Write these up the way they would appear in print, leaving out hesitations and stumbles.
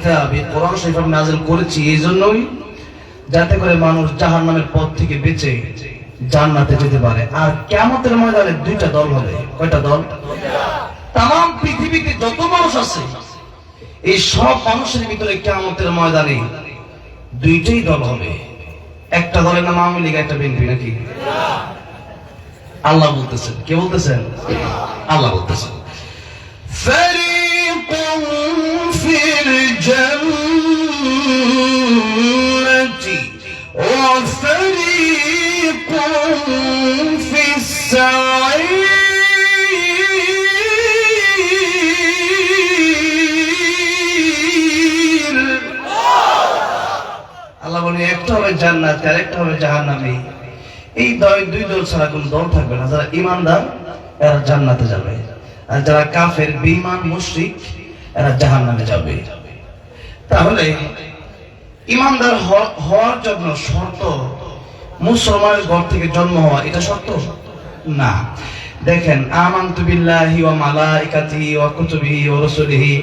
কিতাব, এই কোরআন শরীফ আমি নাযিল করেছি এই জন্যই যাতে করে মানুষ জাহান্নামের পথ থেকে বেঁচে জান্নাতে যেতে পারে। আর কিয়ামতের ময়দানে দুইটা দল হবে। কয়টা দল? তাম পৃথিবীতে যত মানুষ আছে এই সব মানুষের ভিতরে কিয়ামতের ময়দানে দুইটাই দল হবে। একটা দলের নাম আওয়ামী লীগ, একটা বিএনপি, নাকি? আল্লাহ বলতেছেন। কে বলতেছেন? আল্লাহ বলতেছেন ফারিকুন ফিল জান্নাতি ওয়া ফারিকুন ফিস সাঈর। আল্লাহ বলে একটা হবে জান্নাতে আর একটা হবে জাহান্নামে। এই দুই দল ছাড়া কোন দল থাকবে না। যারা ঈমানদার এরা জান্নাতে যাবে, আর যারা কাফের বেঈমান মুশরিক এরা জাহান্নামে যাবে। তাহলে ঈমানদার হওয়ার জন্য শর্ত মুসলমানের ঘর থেকে জন্ম হওয়া, এটা শর্ত না। দেখেন, আমানতু বিল্লাহি ওয়া মালাইকাতিহি ওয়া কুতুবিহি ওয়া রাসূলিহি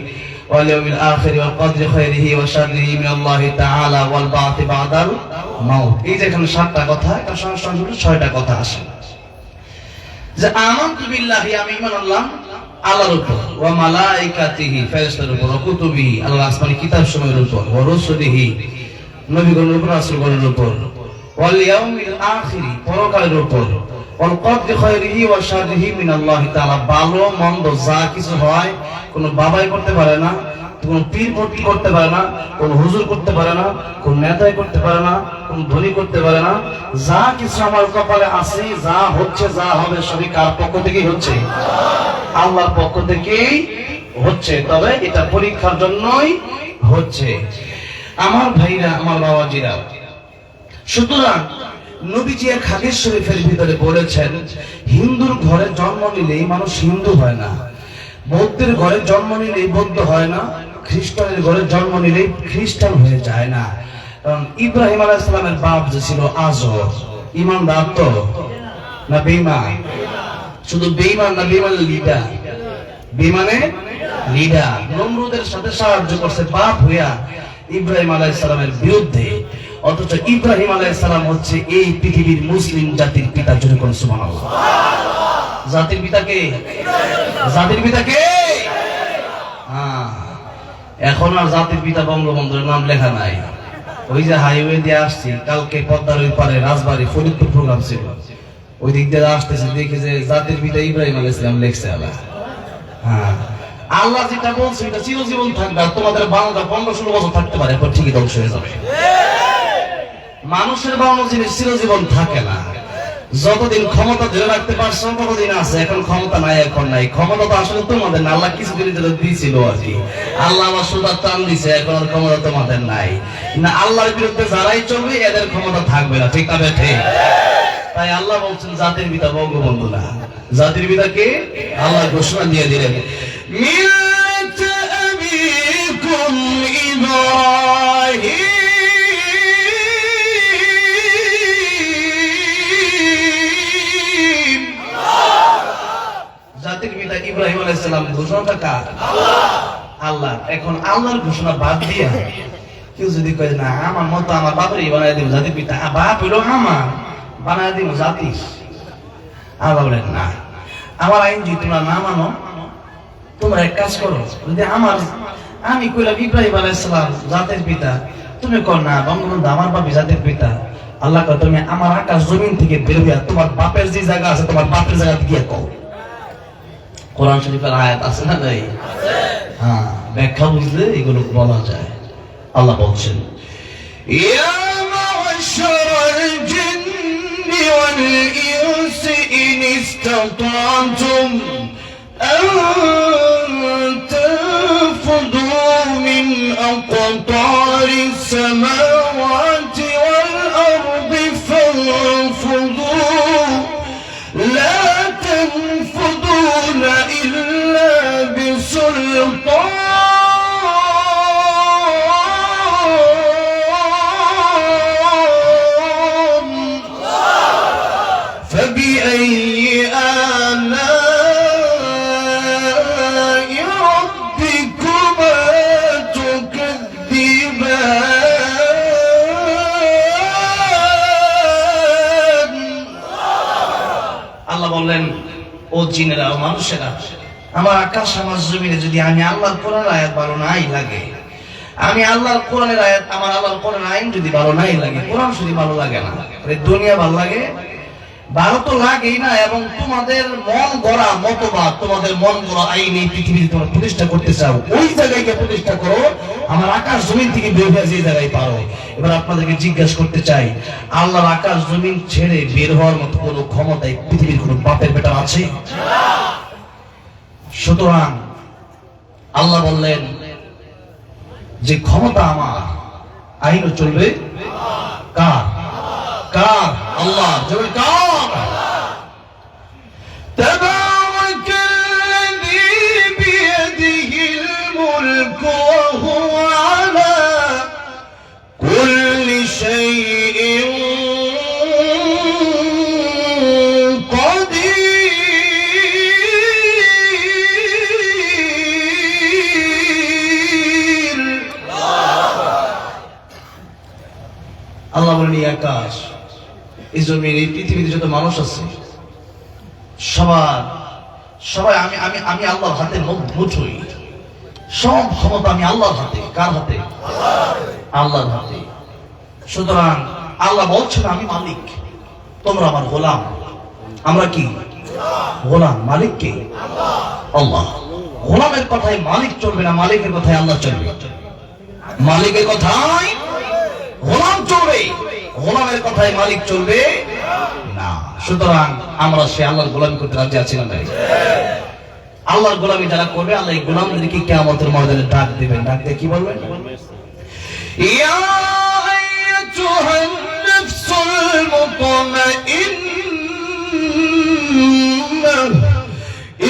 ওয়াল ইয়াউমিল আখির ওয়াল কদরি খায়রিহি ওয়া শাররিহি মিনাল্লাহি তাআলা ওয়াল বা'থি বা'দাল মাউত। এই যে এখানে 7টা কথা, এটা সংক্ষেপে 6টা কথা আসে। যে আমানতু বিল্লাহি, আমি ঈমান আনলাম আল্লাহর উপর, ওয়া মালাইকাতিহি, ফেরেশতাদের উপর, ওয়া কুতুবিহি, আল্লাহর আসমানি কিতাব সমূহের উপর, ওয়া রাসূলিহি, নবীগণের উপর, রাসূলগণের উপর, ওয়াল ইয়াউমিল আখির, পরকালের উপর, ওয়াল কদরি খায়রিহি ওয়া শাররিহি মিনাল্লাহি তাআলা, ভালো মন্দ যা কিছু হয় কোন বাবাই করতে পারে না, কোন পীর ফকির করতে পারে না, কোন হুজুর করতে পারে না, কোন নেতাই করতে পারে না, কোন ধনী করতে পারে না। যা কিছু আমার কপালে আছে, যা হচ্ছে, যা হবে, সবই কার পক্ষ থেকেই হচ্ছে? আল্লাহর পক্ষ থেকেই হচ্ছে। তবে এটা পরীক্ষার জন্যই হচ্ছে। আমার ভাইরা, আমার বাবাজিরা, সুতরাং নবীজি এক হাদিস শরীফের ভিতরে বলেছেন, হিন্দুর ঘরে জন্ম নিলেই মানুষ হিন্দু হয় না, বৌদ্ধের ঘরে জন্ম নিলেই বৌদ্ধ হয় না, খ্রিস্টানের ঘরে জন্ম নিলেই খ্রিস্টান হয়ে যায় না। কারণ ইব্রাহিম আলাইহিস সালামের বাপ যে ছিল আজর, ঈমানদার তো না বেঈমান? শুধু বেঈমান না বেঈমানের লিডার? বেঈমানের লিডার। নমরুদের সাথে সাহায্য করছে বাপ হইয়া ইব্রাহিম আলাইহিস সালামের বিরুদ্ধে। অথচ ইব্রাহিম আলাইহিস সালাম হচ্ছে এই পৃথিবীর মুসলিম জাতির পিতা। জোরে কোন সুবহানাল্লাহ। জাতির পিতা কে? জাতির পিতা কে? এখন আর জাতির পিতা বঙ্গবন্ধুর নাম লেখা নাই। ওই যে হাইওয়ে দিয়ে আসছি, কালকে পদ্মার ওই পারে রাজবাড়ী ফরিদপুর প্রোগ্রাম ছিল, ওই দিক দিয়ে আসতেছে, দেখি যে জাতির পিতা ইব্রাহিম আলাইহিস সালাম লেখছে। আল্লাহ যেটা বলছে এটা চিরজীবন থাকবে। আর তোমাদের বাংলা 15-16 বছর থাকতে পারে, এরপর ঠিকই ধ্বংস হয়ে যাবে। মানুষের বানানো জিনিস চিরজীবন থাকে না। যতদিন ক্ষমতা ধরে রাখতে পারছো ততদিন আছে, এখন ক্ষমতা নাই, এখন নাই। ক্ষমতা তো আসলে তোমাদের না, আল্লাহ কিছু দিনের জন্য দিয়েছিল আর কি। আল্লাহ আমার সুদার টান দিছে, এখন আর ক্ষমতা তোমাদের নাই না। আল্লাহর বিরুদ্ধে যারাই চলবে এদের ক্ষমতা থাকবে না, ঠিক আছে? ঠিক। তাই আল্লাহ বলছেন জাতির পিতা বঙ্গবন্ধু না, জাতির পিতা কে? আল্লাহ ঘোষণা দিয়ে দিলেন, মিল্লাত আবিকুম ইব্রাহিম। জাতির পিতা ইব্রাহিম আলাইহিস সালাম, ঘোষণাটা কার? আল্লাহ। এখন আল্লাহর ঘোষণা বাদ দিয়া কেউ যদি কয় না আমার মত আমার বাপেরই বানাই দিব জাতির পিতা, বাপ হইলো আমার, বানাই দিব জাতি। আল্লাহ বলেন না, আমার আইন যদি তোমরা না মানো, তোমরা এক কাজ করো, যদি আমি কইলাম ইব্রাহিম আলাইহিস সালাম জাতির পিতা, তুমি কর না বঙ্গবন্ধু আমার বাপই জাতির পিতা, আল্লাহ কয় তুমি আমার আকাশ জমিন থেকে বের হইয়া তোমার বাপের যে জায়গা আছে তোমার বাপের জায়গা গিয়ে কও। কোরআন শরীফের আয়াত আছে না? নাই? হ্যাঁ, ব্যাখ্যা বুঝলে এগুলো বলা যায়। আল্লাহ বলছেন, ইয়া মা'শারাল জিন্নি ওয়াল ইনসি ইন ইসতাতা'তুম আন তানফুযু মিন aqtaris samawati wal ardi fanfudhu la tanfuduna illa bisultan فبأي آلاء ربكما تكذبان বললেন, ও জিনেরা ও মানুষেরা, আমার আকাশ আমার জমিনে যদি আমি আল্লাহর কোরআনের আয়াত ভালো নাই লাগে, আমি আল্লাহর কোরআনের আয়াত, আমার আল্লাহর কোরআন আইন যদি ভালো নাই লাগে, কোরআন যদি ভালো লাগে না, দুনিয়া ভালো লাগে? ভালো তো লাগেই না। এবং তোমাদের মন গড়া মতবাদ, তোমাদের মন গড়া আইন এই পৃথিবীতে তোমরা প্রতিষ্ঠা করতে চাও, ওই জায়গায় গিয়ে প্রতিষ্ঠা করো। আমার আকাশ জমিন থেকে বের হয়ে যে জায়গায় পারো। এবার আপনাদেরকে জিজ্ঞাসা করতে চাই, আল্লাহর আকাশ জমিন ছেড়ে বের হওয়ার মতো কোনো ক্ষমতা এই পৃথিবীর কোনো বাপের বেটা আছে? সুতরাং আল্লাহ বললেন যে ক্ষমতা আমার, আইনও চলবে কার? কার? আল্লাহ। জোরে কার? তাবারাকাল্লাযী বিয়াদিহিল মুলকু ওয়া হুয়া আলা কুল্লি শাইইন কাদির। আল্লাহ বলেন, এই আকাশ, এই জমির, এই পৃথিবীতে যত মানুষ আছে সবাই আমি আমি আমি আল্লাহর হাতে মুঠোই। সব ক্ষমতা আমি আল্লাহর হাতে। কার হাতে? আল্লাহর হাতে। সুতরাং আল্লাহ বলছেন, আমি মালিক, তোমরা আমার গোলাম। আমরা কি গোলাম? মালিক কে? আল্লাহ। গোলামের কথায় মালিক চলবে না, মালিকের কথায় আল্লাহ চলবে। মালিকের কথায় গোলাম চলবে, গোলামের কথায় মালিক চলবে না। সুতরাং আমরা সে আল্লাহর গোলামি করতে রাজি আছি না? আল্লাহর গোলামি যারা করবে, আল্লাহ এই গোলামদেরকে কিয়ামতের ময়দানে ডাক দিবেন। ডাক দিয়ে কি বলবেন? ইয়া আইয়াতুহান নাফসুল মুতমাইন্না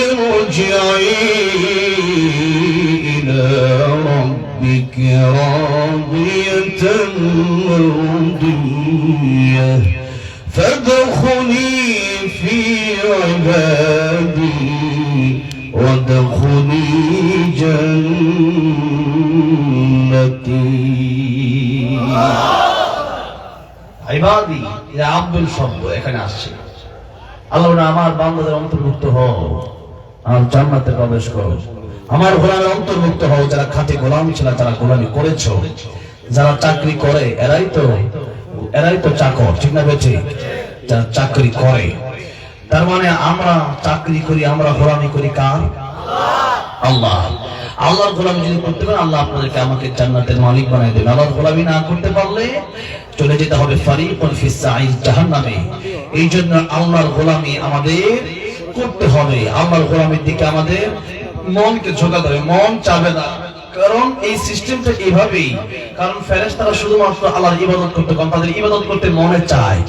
ইরজিই ইলা রাব্বিকি রাদিয়াতান মারদিয়াহ فادخلي في عبادي وادخلي جنتي। ইবাদি ইয়া আব্দুল শব্দ এখানে আসছে। আল্লাহ আমার বান্দাদের অন্তর্ভুক্ত হও, আর জান্নাতে প্রবেশ করো। আমার গোলামের অন্তর্ভুক্ত হও, যারা খাঁটি গোলাম ছিল, যারা গোলামি করেছো। যারা চাকরি করে এরাই তো চাকর, ঠিক না বেঠি? যারা চাকরি করে, তার মানে আমরা চাকরি করি, আমরা গোলামি করি কার? আল্লাহ। আল্লাহর গোলামি যদি করতে পারেন, আল্লাহ আপনাদেরকে আমাকে জান্নাতের মালিক বানাই দেবেন। আল্লাহর গোলামি না করতে পারলে চলে যেতে হবে ফারিকুন ফিস সাঈদ, জাহান্নামে। এই জন্য আল্লাহর গোলামি আমাদের করতে হবে। আল্লাহর গোলামির দিকে আমাদের মনকে ঝোঁকাতে হবে, মন চাবে না। কারণ এই সিস্টেমটা এইভাবেই, কারণ ফেরেশতারা শুধুমাত্র আল্লাহর ইবাদত করতে, কারণ তাদের ইবাদত করতে মনে চায়।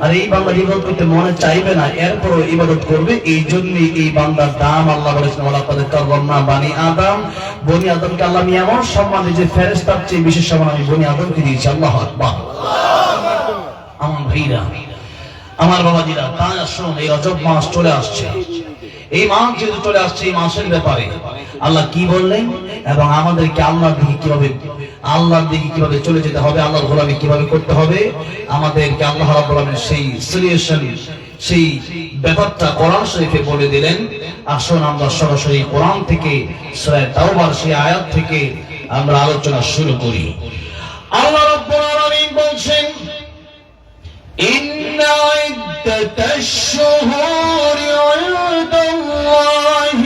আর এই বান্দার ইবাদত করতে মনে চাইবে না, এরপরও ইবাদত করবে। এই জন্যই এই বান্দার দাম আল্লাহ বলেছেন, ওয়ালাকাদ কাররামনা বানি আদম। বনি আদমকে আল্লাহ এমন সম্মান দিয়েছে, ফেরেশতার চেয়ে বিশেষ সম্মান আমি বনি আদমকে দিয়েছি। আল্লাহু আকবার। আমার ভাইরা, আমার বাবাজিরা, তাই আসুন, এই রজব মাস চলে আসছে। এই মাস যেহেতু চলে আসছে, এই মাসের ব্যাপারে আল্লাহ কি বললেন এবং আমাদেরকে আল্লাহর দিকে কিভাবে চলে যেতে হবে, আল্লাহর গোলামি কিভাবে করতে হবে, আমাদেরকে আল্লাহ রাব্বুল আলামিন সেই সলিউশন, সেই ব্যাপারটা কোরআন শরীফে বলে দিলেন। আসুন আমরা সরাসরি কোরআন থেকে সূরা তাওবার সেই আয়াত থেকে আমরা আলোচনা শুরু করি। আল্লাহ রাব্বুল আলামিন বলছেন, إن عدة الشهور عند الله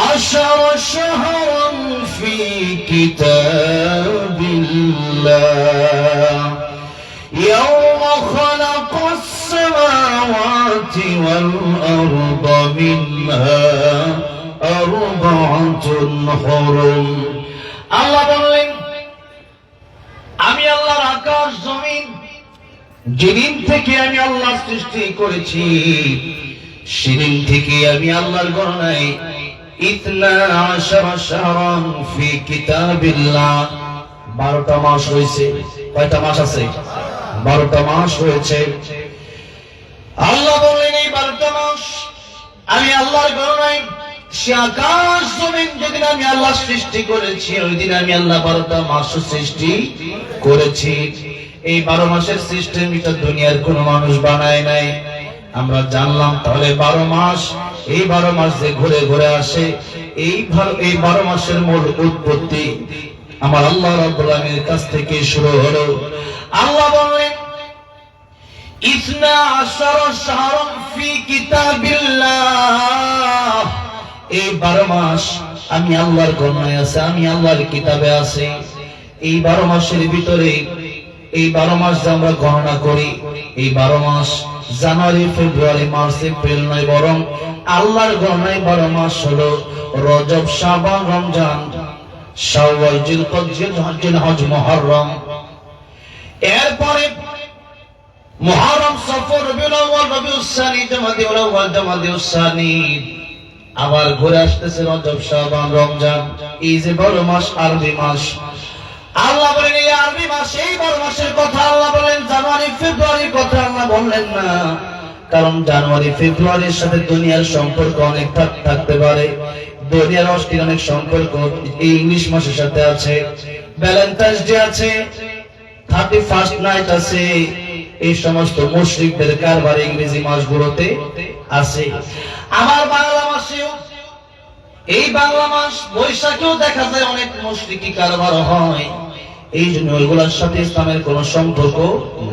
12 شهرا في كتاب الله يوم خلق السماوات والأرض منها 4 حرم। আল্লাহ বললেন, আমি আল্লাহর আকাশ জমিন যেদিন থেকে আমি আল্লাহ সৃষ্টি করেছি, সেদিন থেকে আমি আল্লাহর গণনায় 12 শাহরান ফি কিতাবিল্লাহ, 12টা মাস হয়েছে। কয়টা মাস আছে? 12টা মাস হয়েছে। আল্লাহ বললেন, এই 12টা মাস আমি আল্লাহর গণনায়, সে আকাশ জমিন যেদিন আমি আল্লাহ সৃষ্টি করেছি, ওই দিন আমি আল্লাহ 12টা মাস সৃষ্টি করেছি। এই 12 মাসের সিস্টেম এটা দুনিয়ার কোন মানুষ বানায় নাই। আমরা জানলাম তাহলে 12 মাস, এই 12 মাস যে ঘুরে ঘুরে আসে, এই 12 মাসের মূল উৎপত্তি আমার আল্লাহ রাব্বুল আলামিনের কাছ থেকে শুরু হলো। আল্লাহ বলেন ইসনা আশারা শাহরান ফি কিতাবিল্লাহ, এই 12 মাস আমি আল্লাহর গণনায় আছে, আমি আল্লাহর কিতাবে আছে। এই 12 মাসের ভিতরে, এই 12 মাস যে আমরা গণনা করি, এই 12 মাস জানুয়ারি ফেব্রুয়ারি মার্চ এপ্রিল নয়, বরং আল্লাহর গণনায় 12 মাস হলো রজব, শাবান, রমজান, শাওয়াল, জিলকদ, হজ, মুহররম। এরপরে মুহররম, সফর, রবিউল আউয়াল, রবিউল সানি, জামাদিউল আউয়াল, জামাদিউল সানি, আবার ঘুরে আসতেছে রজব, শাবান, রমজান। এই যে 12 মাস আরবি মাস, আল্লাহ বলেন এই আরবি মাস, এই 12 মাসের কথা আল্লাহ বলেন, জানুয়ারি ফেব্রুয়ারির কথা আল্লাহ বললেন না। কারণ জানুয়ারি ফেব্রুয়ারির সাথে দুনিয়ার সম্পর্ক অনেক থাকতে পারে। দুনিয়ার অস্থির অনেক সম্পর্ক এই ইংলিশ মাসের সাথে আছে। ভ্যালেন্টাইন্স ডে আছে, 31st নাইট আছে, এই সমস্ত মুশরিকদের কারবার ইংরেজি মাসগুলোতে আছে। আমার বাংলা মাসেও, এই বাংলা মাস বৈশাখেও দেখা যায় অনেক মুশরিকি কারবার হয়। এই জন্য ওইগুলোর সাথে ইসলামের কোনো সম্পর্ক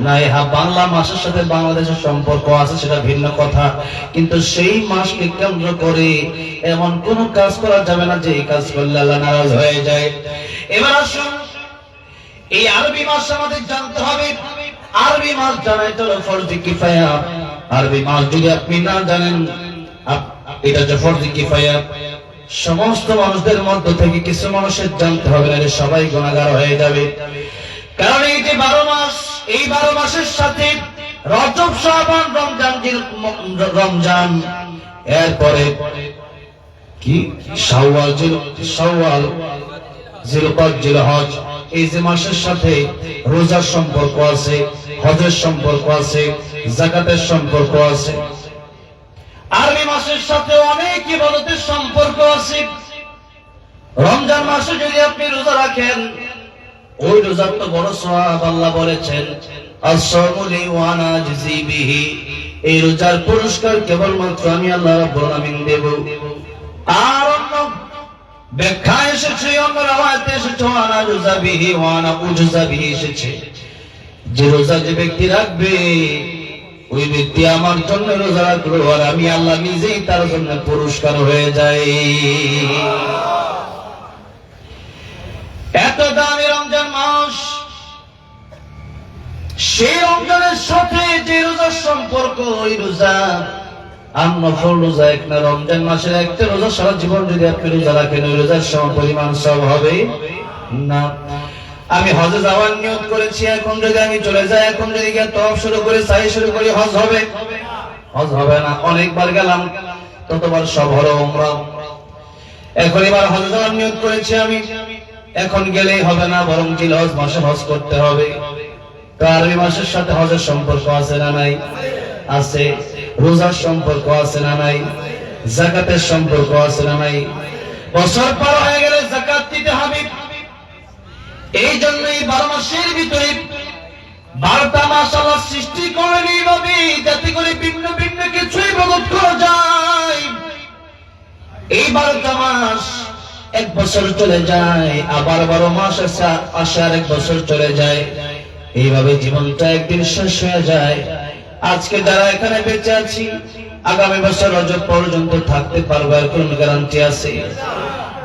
নাই। হ্যাঁ, বাংলা মাসের সাথে বাংলাদেশের সম্পর্ক আছে, সেটা ভিন্ন কথা। কিন্তু সেই মাসকে কেন্দ্র করে এমন কোন কাজ করা যাবে না যে এই কাজ করলে আল্লাহ নারাজ হয়ে যায়। এবার আসুন, এই আরবি মাস আমাদের জানতে হবে। আরবি মাস জানা এটা হলো ফরজে কিফায়া। আরবি মাস যদি আপনি না জানেন, এটা যে ফরজে কিফায়া, সমস্ত মানুষদের মধ্য থেকে কিছু মানুষের জানতে হবে না, সবাই গুনাহগার হয়ে যাবে। কারণ এই যে 12 মাস, এই 12 মাসের সাথে রজব, শাবান, রমজান, এরপরে কি শাওয়াল, জিলকদ, জিলহজ, এই যে মাসের সাথে রোজার সম্পর্ক আছে, হজের সম্পর্ক আছে, যাকাতের সম্পর্ক আছে। আরবি মাসের সাথে অনেক ইবাদতের সম্পর্ক আছে। রমজান মাসে যদি আপনি রোজা রাখেন, ওই রোজার তো বড় সওয়াব। আল্লাহ বলেছেন আস-সাওমু লি ওয়া আনা আজজি বিহি, এই রোজার পুরস্কার কেবলমাত্র আমি আল্লাহ রাব্বুল আলামিন দেব। আর অন্য ব্যাখ্যা এসেছে, অন্য রাওয়ায়াতে এসেছে আনা রোজা বিহি ওয়া আনা উজজা বিহি এসেছে, যে রোজা যে ব্যক্তি রাখবে ওই ব্যক্তি আমার জন্য রোজা রাখলো, আর আমি আল্লাহ নিজেই তার জন্য পুরস্কার হয়ে যাই। এত দামি রমজান মাস, সেই রমজানের সাথে যে রোজার সম্পর্ক, ওই রোজা আর নফল রোজা এক না। রমজান মাসের একটা রোজা সারা জীবন যদি আপনি রোজা রাখেন, ওই রোজার সম পরিমাণ সব হবে না। আমি হজে যাওয়ার নিয়ত করেছি, এখন যদি আমি চলে যাই, এখন যদি গিয়ে তওয়াফ শুরু করে সাই শুরু করি, হজ হবে? হজ হবে না। অনেকবার গেলাম, ততবার সব হলো উমরা। এখন এবার হজে যাওয়ার নিয়ত করেছি আমি, এখন গেলেই হবে না, বরং জিলহজ মাসে হজ করতে হবে। তো আরবি মাসের সাথে হজের সম্পর্ক আছে না নাই? আছে। রোজার সম্পর্ক আছে না নাই? যাকাতের সম্পর্ক আছে না নাই? বছর পার হয়ে গেলে যাকাত দিতে হবে। এই জন্যই 12 মাসের ভিতরে 12টা মাস আল্লাহ সৃষ্টি করেন এইভাবে, যাতে করে ভিন্ন ভিন্ন কিছু ইবাদত করা যায়। এই 12টা মাস এক বছর চলে যায়, আবার 12 মাস আসে আর এক বছর চলে যায়। এইভাবে জীবনটা একদিন শেষ হয়ে যায়। আজকে যারা এখানে বেঁচে আছি, আগামী বছর রজব পর্যন্ত থাকতে পারবো এর কোন গ্যারান্টি আছে?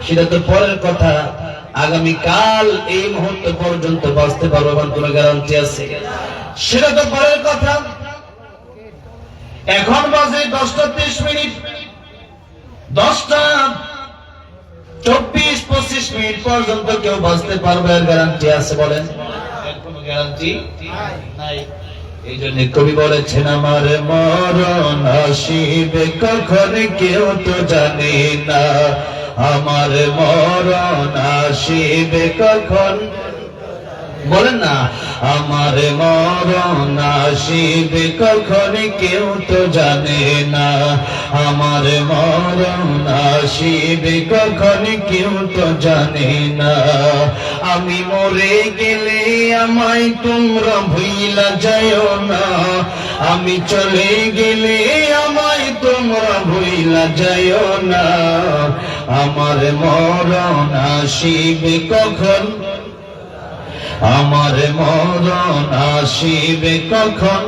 সেটা তো পরের কথা। আগামী কাল এই মুহূর্ত পর্যন্ত বাঁচতে পারবো এমন কোন গ্যারান্টি আছে? সেটা তো পরের কথা। এখন বাজে 10টা 30 মিনিট, 10টা 24-25 মিনিট পর্যন্ত কেউ বাঁচতে পারবে এর গ্যারান্টি আছে বলেন? এর কোনো গ্যারান্টি নাই। এই জন্য কবি বলেছেন আমার মরণ আসিবে কখন কেউ তো জানে না, আমার মরণ আসিবে কখন, বলেন না, আমার মরণ আসিবে কখন কেউ তো জানে না, আমার মরণ আসিবে কখন কেউ তো জানে না। আমি মরে গেলে আমায় তোমরা ভুইলা যাও না, আমি চলে গেলে আমায় তোমরা ভুইলা যাইও না, আমার মরণ আসিবে কখন, আমার মরণ আসিবে কখন।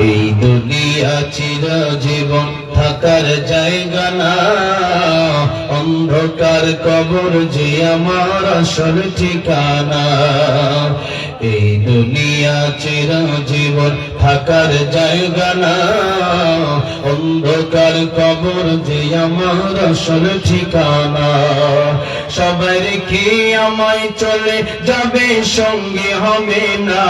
এই দুনিয়া চিরজীবন থাকার জায়গা না, অন্ধকার কবর যে আমার আসল ঠিকানা। এই দুনিয়া চিরজীবন থাকার জায়গা না, অন্ধকার কবর যে আমার আসল ঠিকানা। সবাই রেখে আমায় চলে যাবে সঙ্গে হবে না,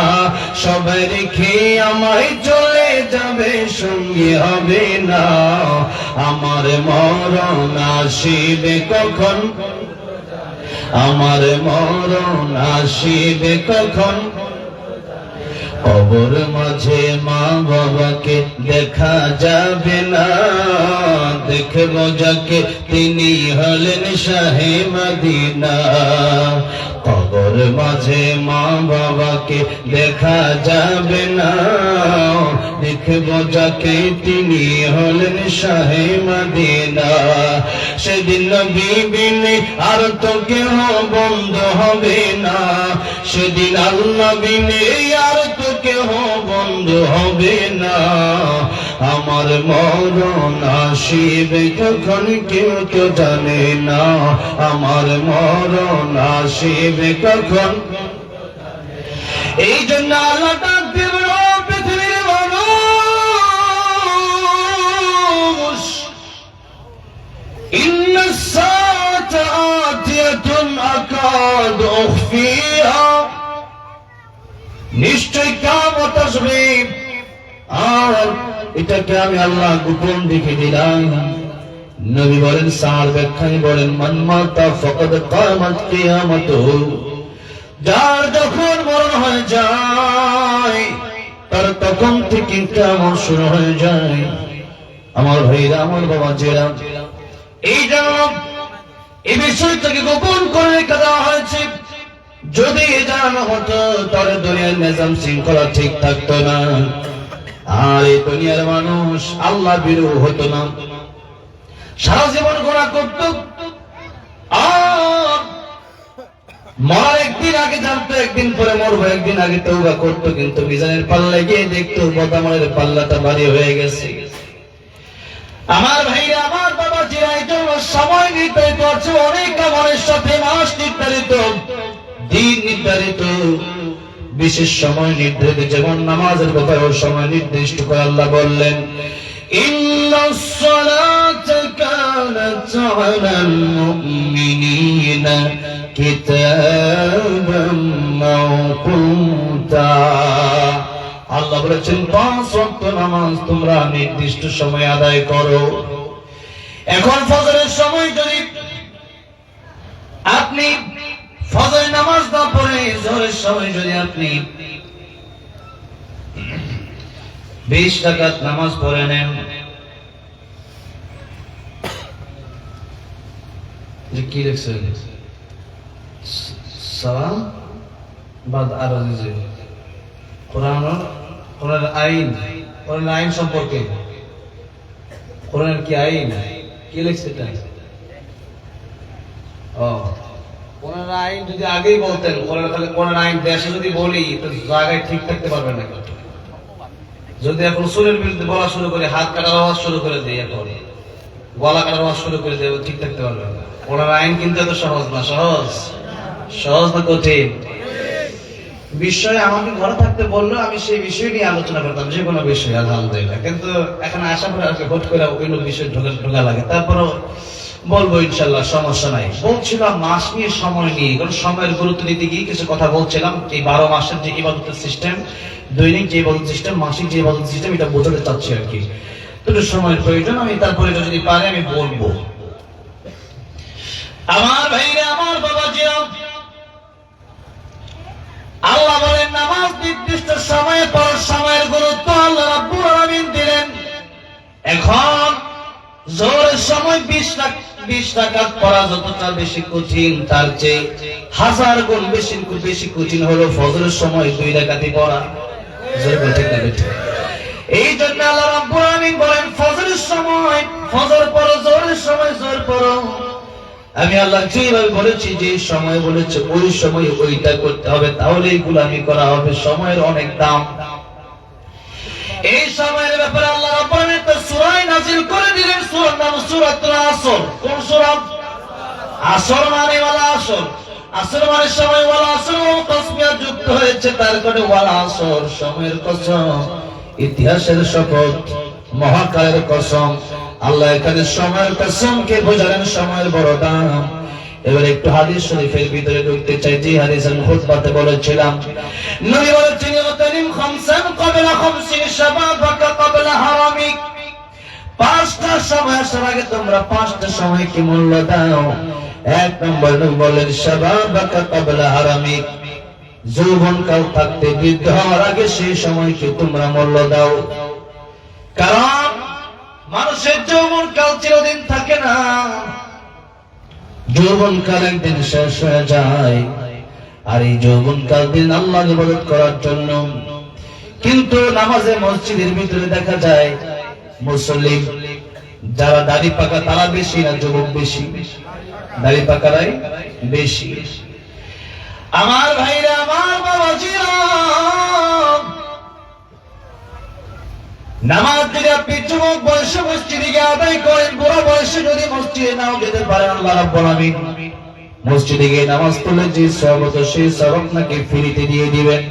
সবাই রেখে আমায় চলে যাবে সঙ্গে হবে না, আমার মরণ আসিবে কখন, আমার মরণ আসিবে কখন। কবর মাঝে মা বাবাকে দেখা যাবে না, দেখব যাকে তিনি হলেন শাহে মদিনা। কবর মাঝে মা বাবাকে দেখা যাবে না, দেখব যাকে তিনি হলেন শাহে মদিনা। সেদিন নবী বিনে আর তো কেহ বন্ধু হবে না, সেদিন আল্লাহ বিনে আর তো কেহ বন্ধু হবে না, আমার মরণ আসিবে কখন কেউ তো জানে না, আমার মরণ আসিবে কখন। এই জন্য আল্লাহ ডাক দিল পৃথিবীর মানুষ, ইন্নাস সাআতা আতিয়াতুন আকাদু উখফিহা, নিশ্চয় কিয়ামত আসবে আর এটাকে আমি আল্লাহ গোপন রেখে দিলাম। নবী বলেন, সার ব্যাখ্যায় বলেন, মান মাতা ফাকাদ কামাত কিয়ামাতুহু, যার যখন মরণ হয়ে যায় তার তখন থেকে কিয়ামত শুরু হয়ে যায়। আমার ভাইরা, আমার বাবা জেরা, এই জন্য এই বিষয়টাকে গোপন করে রেখে দেওয়া হয়েছে। যদি জানানো হতো তাহলে দুনিয়ার নিজাম শৃঙ্খলা ঠিক থাকতো না, আর এই দুনিয়ার মানুষ আল্লাহ বিরোধ হতো না, সারা জীবন গোনা করত। আর মরার একদিন আগে জানতো একদিন পরে মরবো, একদিন আগে তওবা করতো, কিন্তু মিজানের পাল্লা গিয়ে দেখতো বদামলের পাল্লাটা ভারী হয়ে গেছে। আমার ভাইরা, আমার বাবা জিরাই জন্য সময় নির্ধারিত আছে, অনেক আমলের সাথে মাস নির্ধারিত, দিন নির্ধারিত, বিশেষ সময় নির্ধারিত। যেমন নামাজের ব্যাপারে সময় নির্দিষ্ট করে আল্লাহ বললেন, ইন্নাস সালাতা কানাত আলাল মুমিনিনা কিতাবাম মাওকুতা। আল্লাহ বলেছেন 5 ওয়াক্ত নামাজ তোমরা নির্দিষ্ট সময় আদায় করো। এখন ফজরের সময় যদি আপনি ফজরের নামাজ না পড়ে জোহরের সময় যদি আপনি 20 রাকাত নামাজ পড়ে নেন, যে কি লিখছে সালাম বাদ আরজি কোরআনের আইন, কোরআনের আইন সম্পর্কে, কোরআনের কি আইন, কি লিখছে এটা? কোরআনের আইন যদি আগেই বলতেন, কোরআনের আইন দেশে যদি বলি তো জায়গায় ঠিক থাকতে পারবেন না। যদি এখন সুরের বিরুদ্ধে বলা শুরু করে, হাত কাটার আওয়াজ শুরু করে দেয়, এখন গলা কাটার আওয়াজ শুরু করে দেয়, ঠিক থাকতে পারবেন না। কোরআনের আইন কিন্তু এত সহজ না। সহজ না কঠিন বিষয়। আমাকে ঘরে থাকতে বললো, আমি সেই বিষয় নিয়ে আলোচনা করতাম, যে কোনো বিষয়, আলহামদুলিল্লাহ। কিন্তু এখানে আসা পরে হট করে অন্য বিষয় ঢোকা লাগে, তারপরও বলবো ইনশাল্লাহ, সমস্যা নাই। বলছিলাম মাস নিয়ে, সময় নিয়ে, কারণ সময়ের গুরুত্ব দিতে গিয়ে কিছু কথা বলছিলাম। এই 12 মাসের যে ইবাদতের সিস্টেম, দৈনিক যে ইবাদত সিস্টেম, মাসিক যে ইবাদত সিস্টেম, এটা বোঝাতে চাচ্ছি আর কি। তো সময়ের প্রয়োজন, আমি তারপরে যদি পারে আমি বলবো। আমার ভাইরা, আমার বাবা জিরা, আল্লাহ বলেন নামাজ নির্দিষ্ট সময়ে পড়ার সময়ের গুরুত্ব আল্লাহ রাব্বুল আলামিন দিলেন। এখন জোহরের সময় 20 রাকাত পড়া যতটা বেশি কঠিন, তার চেয়ে 1000 গুণ বেশি কঠিন হলো ফজরের সময় 2 রাকাতই পড়া। জোরে বলতে হবে। ফজর পড়ো, জোহরের সময় জোহর পড়ো। আমি আল্লাহ যেভাবে বলেছি, যে সময় বলেছে ওই সময় ওইটা করতে হবে, তাহলে এইগুলো আমি করা হবে। সময়ের অনেক দাম। এই সময়ের ব্যাপারে আল্লাহ রাব্বুল আলামিন একটা সূরা নাযিল করে দিলেন। সূরার নাম সূরাতুল আসর। কোন সূরা? আসর মানে ওয়ালা আসর। আসর মানে সময়, ওয়ালা আসর তাসবিয়া যুক্ত হয়েছে, তার কারণে ওয়ালা আসর, সময়ের কসম, ইতিহাসের শপথ, মহাকালের কসম। আল্লাহ এখানে সময়ের কসমকে বোঝালেন, সময়ের বড় দাম। এবার একটু হাদিস শরীফের ভিতরে ঢুকতে চাই, যে হাদিস আমি খুতবাতে বলেছিলাম। নবী বলেছেন, ইগতানিম খামসান ক্বাবলা খামসিন শাবাবাকা ক্বাবলা হারামিক। পাঁচটা সময় আসার আগে তোমরা পাঁচটা সময়কে মূল্য দাও। এক নম্বর নবী বলেন, শাবাবাকা ক্বাবলা হারামিক, যৌবনকাল থাকতে বৃদ্ধ হওয়ার আগে সেই সময়কে তোমরা মূল্য দাও। কারণ মানুষের যৌবনকাল চিরদিন থাকে না, যৌবনকাল একদিন শেষ হয়ে যায়। আর এই যৌবনকাল দিন আল্লাহর ইবাদত করার জন্য। কিন্তু নামাজে মসজিদের ভিতরে দেখা যায় মুসল্লি যারা দাড়ি পাকা তারা বেশি না যুবক বেশি? দাড়ি পাকারাই বেশি। আমার ভাইরা, আমার বাবাজিরা, নামাজ যদি আপনি যুবক বয়সে মসজিদে গিয়ে আদায় করেন, বুড়ো বয়সে যদি মসজিদে নাও যেতে পারেন, আল্লাহ রাব্বুল আলামিন মসজিদে গিয়ে নামাজ পড়লে যে সওয়াব, সেই সওয়াব আপনাকে ফ্রিতে দিয়ে দিবেন।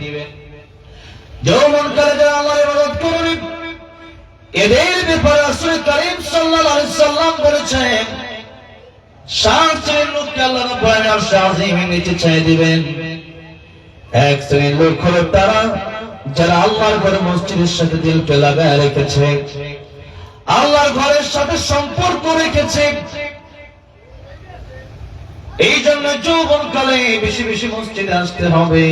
যৌবনকালে যারা আল্লাহর ইবাদত করবেন, এদের ব্যাপারে রাসূল কারীম সাল্লাল্লাহু আলাইহি সাল্লাম বলেছেন, সাত শ্রেণীর লোককে আল্লাহ রাব্বুল আলামিন আরশে আযীমের নিচে ছেড়ে দিবেন। এক শ্রেণীর লোক হলো তারা যারা আল্লাহর ঘরে মসজিদের সাথে দিলকে লাগায় রেখেছে, আল্লাহর ঘরের সাথে সম্পর্ক রেখেছে। এই জন্য যৌবনকালে বেশি বেশি মসজিদে আসতে হবে,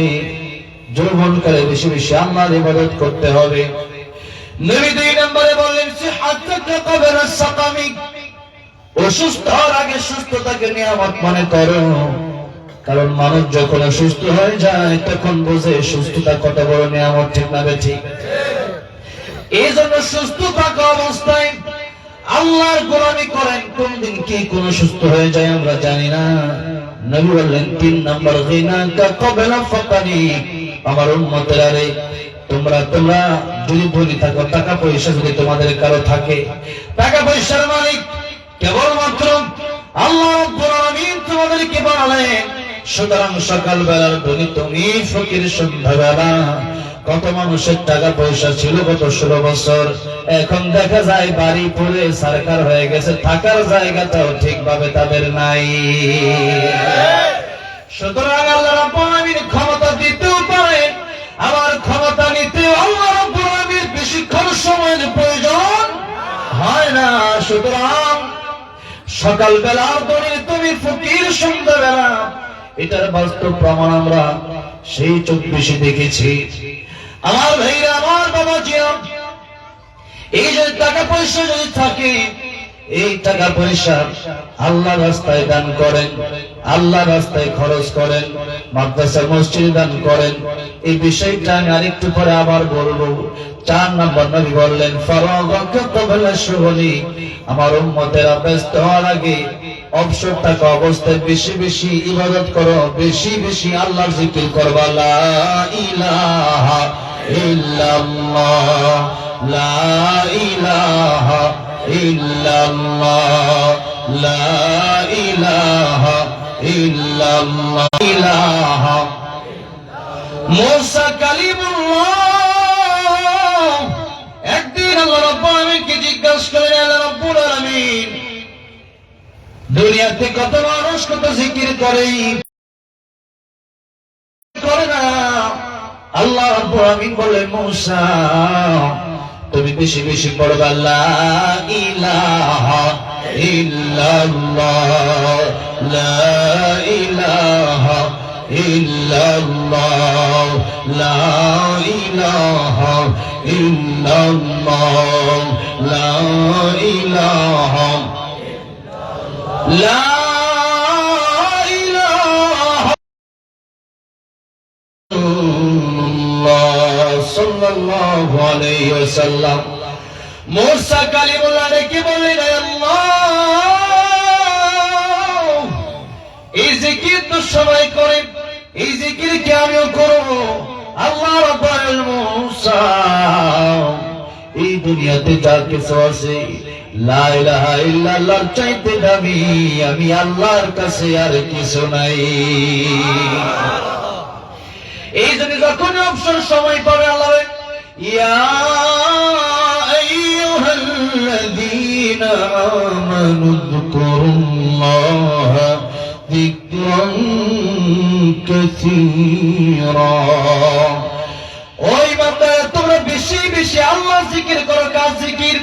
যৌবনকালে বেশি বেশি আল্লাহর ইবাদত করতে হবে। নবী দুই নম্বরে বললেন, সিহাত্তাকা ক্বাবলা সাকামিক, অসুস্থ হওয়ার আগে সুস্থতাকে নিয়ামত মনে করো। কারণ মানুষ যখন অসুস্থ হয়ে যায় তখন বোঝে সুস্থতা কত বড় নিয়ামত, ঠিক না বেঠিক? এই জন্য সুস্থ থাকা অবস্থায় আল্লাহর গোলামি করেন। কোনদিন কি কোন সুস্থ হয়ে যায় আমরা জানি না। নবী বললেন, তিন নম্বর, গিনাকা ক্বাবলা ফাকারি, আমার উম্মতেরা রে, তোমরা যদি ধনী থাকো, টাকা পয়সা যদি তোমাদের কারো থাকে, টাকা পয়সার মালিক কেবলমাত্র আল্লাহ রাব্বুল আলামিন তোমাদেরকে বানালেন। সুতরাং সকাল বেলার ধনী তুমি, ফকির সন্ধ্যাবেলা। কত মানুষের টাকা পয়সা ছিল গত 16 বছর, এখন দেখা যায় বাড়ি পড়ে সরকার হয়ে গেছে, থাকার জায়গাটাও ঠিকভাবে তাদের নাই। সুতরাং আল্লাহ রাব্বুল আলামিন ক্ষমতা দিতেও পারেন, আবার ক্ষমতা নিতেও আল্লাহ রাব্বুল আলামিনের বেশিক্ষণ সময়ের প্রয়োজন হয় না। সুতরাং সকালবেলা ধনী তুমি, ফকির সন্ধ্যাবেলা, এটার বাস্তব প্রমাণ আমরা সেই 24 দেখেছি। আমার ভাইরা, আমার বাবাজিরা, এই যে টাকা পয়সা যদি থাকে, এই টাকা পয়সা আল্লাহর রাস্তায় দান করেন, আল্লাহর রাস্তায় খরচ করেন, মাদ্রাসা মসজিদে দান করেন। এই বিষয়টা আমি আরেকটু পরে আবার বলবো। 4 নম্বর নবী বললেন, ফারাগাকা ক্বাবলা শুগলি, আমার উম্মতেরা ব্যস্ত হওয়ার আগে অবসর থাকা অবস্থায় বেশি বেশি ইবাদত করো, বেশি বেশি আল্লাহর জিকির করবা। লা ইলাহা ইল্লাল্লাহ, লা ইলাহা ইল্লাল্লাহ, লা ইলাহা ইল্লাল্লাহ, ইলাহা। মুসা কালিমুল্লাহ একদিন আল্লাহ রাব্বুল আলামিনকে জিজ্ঞাসা করলেন, আল্লাহ রাব্বুল আলামিন, দুনিয়াতে কত মানুষ কত জিকির করে না? আল্লাহ রাব্বুল আলামিন বললেন, মুসা, তুমি বেশি বেশি পড়বা, লা ইলাহা ইল্লাল্লাহ, লা ইলাহা ইল্লাল্লাহ, লা ইলাহা ইল্লাল্লাহ, লা ইলাহা, লা ইলাহা ইল্লাল্লাহ, সাল্লাল্লাহু আলাইহি ওয়াসাল্লাম। মূসা কালিমুল্লাহ রেখে বললেন, হে আল্লাহ, এই জিকির তো সবাই করে, এই জিকির কি আমিও করব? আল্লাহ রাব্বুল মূসা, এই দুনিয়াতে যা কিছু আছে লা ইলাহা ইল্লাল্লাহর চাইতে দামি আমি আল্লাহর কাছে আর কিছু নাই। এই জন্য যখন অবসর সময় পাবে আল্লাহ ইয়া আইয়ুহাল্লাযীনা আমানু যকুরুল্লাহা যিকরান কাসীরা, ওই বান্দা তোমরা বেশি বেশি আল্লাহ জিকির করো। কাজ জিকির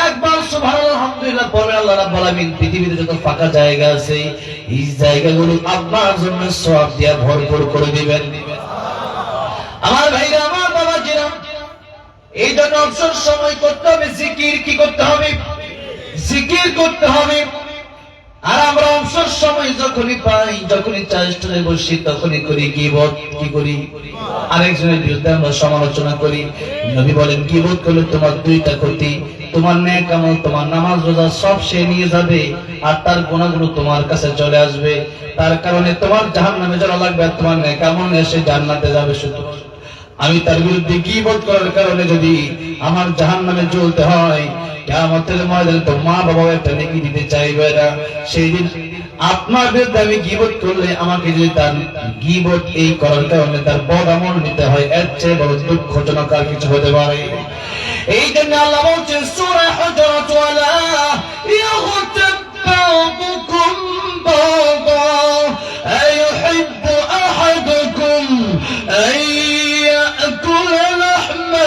একবার সুবহানাল্লাহ আলহামদুলিল্লাহ পড়ে আল্লাহ রাব্বুল আলামিন পৃথিবীতে যত ফাঁকা জায়গা আছে এই জায়গাগুলো আপনার জন্য সওয়াব দিয়ে ভরপুর করে দিবেন। আমার ভাইরা, আমার বাবাজিরা, এই জন্য অবসর সময় করতে হবে জিকির। কি করতে হবে? জিকির করতে হবে। আর আমরা অবসর সময় যখনই পাই, যখনই চা স্টলে বসি, তখনই করি গীবত। কি করি? আরেকজনের বিরুদ্ধে আমরা সমালোচনা করি। নবী বলেন গীবত করলে তোমার দুইটা ক্ষতি, তোমার নেক আমল, তোমার নামাজ রোজা সব সে নিয়ে যাবে, আর তার গুনাহগুলো তোমার কাছে চলে আসবে। তার কারণে তোমার জাহান্নামে যাওয়া লাগবে, আর তোমার নেক আমল এসে জান্নাতে যাবে। শুধু আমি তার বিরুদ্ধে গীবত করার কারণে যদি আমার জাহান্নামে জ্বলতে হয়, কিয়ামতের ময়দানে তো মা বাবা একটা নেকি দিতে চাইবে না। সেই দিন আপনার বিরুদ্ধে আমি গীবত করলে আমাকে যদি তার গীবত এই করার কারণে তার বদ আমল নিতে হয়, এর চেয়ে বড় দুঃখজনক আর কিছু হতে পারে। এই জন্য আল্লাহ বলছেন সূরা হুজুরাত, ওয়ালা ইয়াগতাব বা'দুকুম বা'দা আইয়ুহিব্বু আহাদুকুম আন ইয়াকুলা লাহমা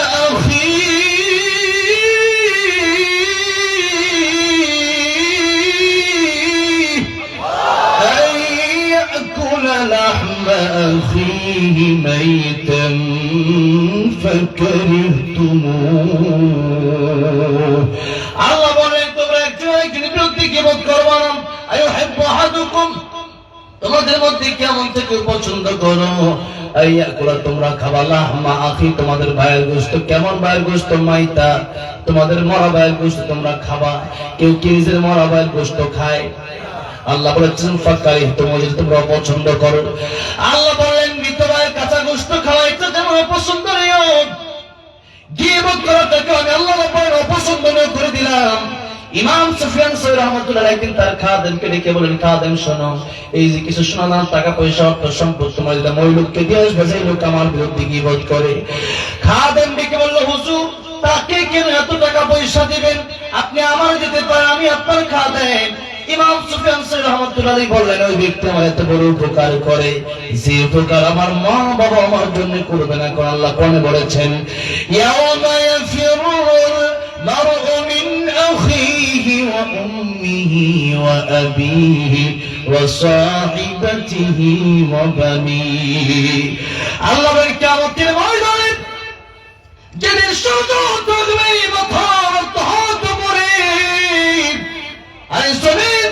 أخيه ميتا فكرهتموه। আল্লাহ বলেন তোমরা একজন আরেকজনের বিরুদ্ধে গীবত করবে না। আইয়ুহিব্বু আহাদুকুম, তোমাদের মধ্যে কেমন থেকে পছন্দ করো আইয়াকুলা, তোমরা খাবা লাহমা আখি, তোমাদের ভাইয়ের গোশত। কেমন ভাইয়ের গোশত? মাইতা, তোমাদের মরা ভাইয়ের গোশত তোমরা খাবা। কেউ কি নিজের মরা ভাইয়ের গোশত খায়? আল্লাহ বলেছেন ফাকারিহতুমু, তোমরা পছন্দ করো। আল্লাহ বললেন মৃত ভাইয়ের কাঁচা গোশত খাওয়া এটা যেমন অপছন্দ নিও, গীবত করাটাকে আমি আল্লাহ রাব্বুল অপছন্দ করে দিলাম। ইমাম সুফিয়ান সাওরী রাহমাতুল্লাহ আলাইহি তার খাদেমকে ডেকে বলেন, খাদেম শোনো, এই যে কিছু শোনা টাকা পয়সা অর্থ সম্পদ তোমার দিলাম, ওই লোককে দিয়ে আসবে যে লোক আমার বিরুদ্ধে গীবত করে। খাদেম ডেকে বলল, হুজুর তাকে কেন এত টাকা পয়সা দিবেন? আপনি আমার যেতে পারেন, আমি আপনার খাদেম। ইমাম সুফিয়ান সাওরী রাহমাতুল্লাহ আলাইহি বললেন, ওই ব্যক্তি আমার এত বড় উপকার করে, যে উপকার আমার মা বাবা আমার জন্য করবে না। কোন আল্লাহ কোনে বলেছেন, ইয়াওমা ইয়াফিরুল মারউ মিন আখিহি ওয়া উম্মিহি ওয়া আবিহি ওয়া সাহিবাতিহি ওয়া বানিহি। আল্লাহ বলেন কিয়ামতের ময়দানে যেদিন সূর্য ডুববে, মাথা হাত উপরে, আর জমিন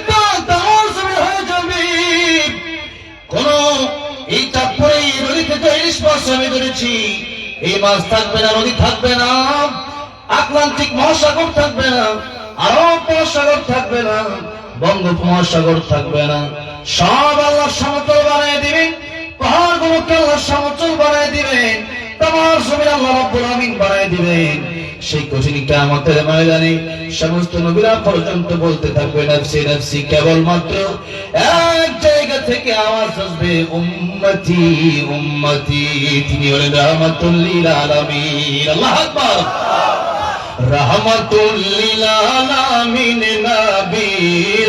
হয়ে যাবে। কোন এই তারপরে নদী থেকে ইলিশ মাছ আমি ধরেছি, এই মাছ থাকবে না, নদী থাকবে না, আটলান্টিক মহাসাগর থাকবে না, আরব মহাসাগর থাকবে না, বঙ্গোপমহাসাগর থাকবে না। সব আল্লাহ সমতল বানিয়ে দিবেন, পাহাড়গুলোকে আল্লাহ সমতল বানিয়ে দিবেন, তোমার জমিন আল্লাহ রাব্বুল আমিন বানিয়ে দিবেন। সেই কঠিন কিয়ামতের ময়দানে সমস্ত নবীরা পর্যন্ত বলতে থাকবে নফসি নফসি, কেবলমাত্র এক জায়গা থেকে আওয়াজ আসবে উম্মতি উম্মতি। তিনি হলেন রাহমাতুল লিল আলামিন। আল্লাহু আকবার। রাহমাতুল লিল আলামিন নবী,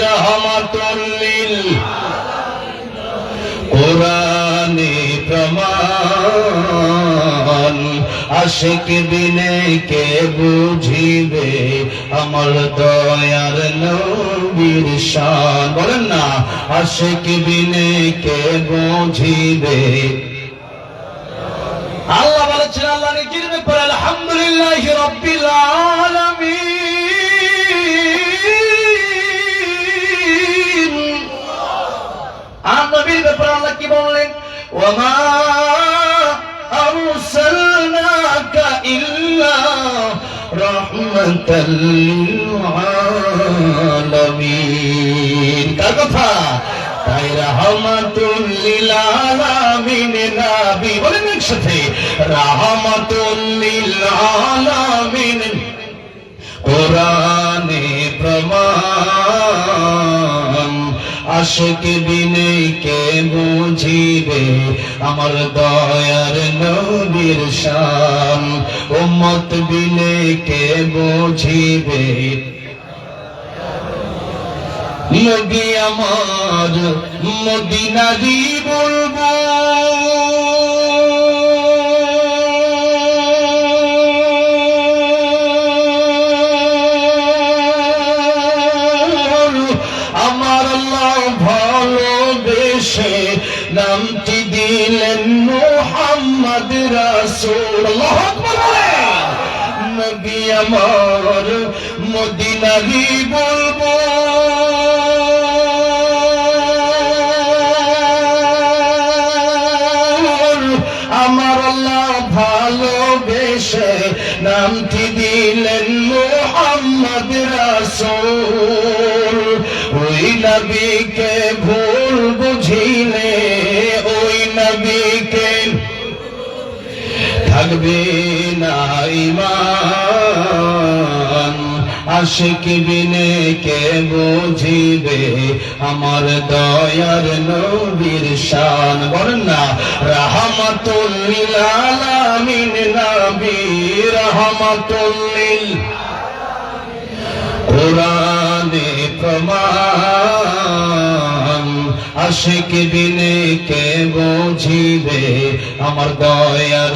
রাহমাতুল লিল কোরআনে প্রমাণ, আশিক বিনে কে বুঝিবে আমার দয়ার নবীর শান। বলেন না, আশিক বিনে কে বুঝিবে। আল্লাহ বলেছেন আল্লাহ নিকির ব্যাপারে আলহামদুলিল্লাহি রাব্বিল আলামিন। আর নবীর ব্যাপারে আল্লাহ কি বললেন, ওয়ামা আরসালনাকা ইল্লা রাহমাতাল লিল আলামিন। কার কথা? তাই রাহমাতুল লিল আলামিন নবী, বলেন একসাথে, রাহমাতুল লিল আলামিন কোরআনে প্রমাণ। আশিক বিনে কে বুঝিবে আমার দয়ার নবীর শান, উম্মত বিনে কে বুঝিবে নবী আমার মদিনারি বলবো। আমার আল্লাহ ভালোবেসে নামটি দিলেন মুহাম্মদ রাসূল। আল্লাহু আকবার বলেন। নবী আমার মদিনারি বলবো। আমার আল্লাহ ভালোবেসে নামটি দিলেন মুহাম্মদ রাসূল। ওই নবীকে ভুল বুঝিলে, ওই নবীকে থাকবে না ঈমান। আশিক বিনে কে বুঝিবে আমার দয়ার নবীর শান। বলেন না, রাহমাতুল লিল আলামিন নবী, রাহমাতুল লিল কোরআনে প্রমাণ। আশিক বিনে কে বুঝিবে আমার দয়ার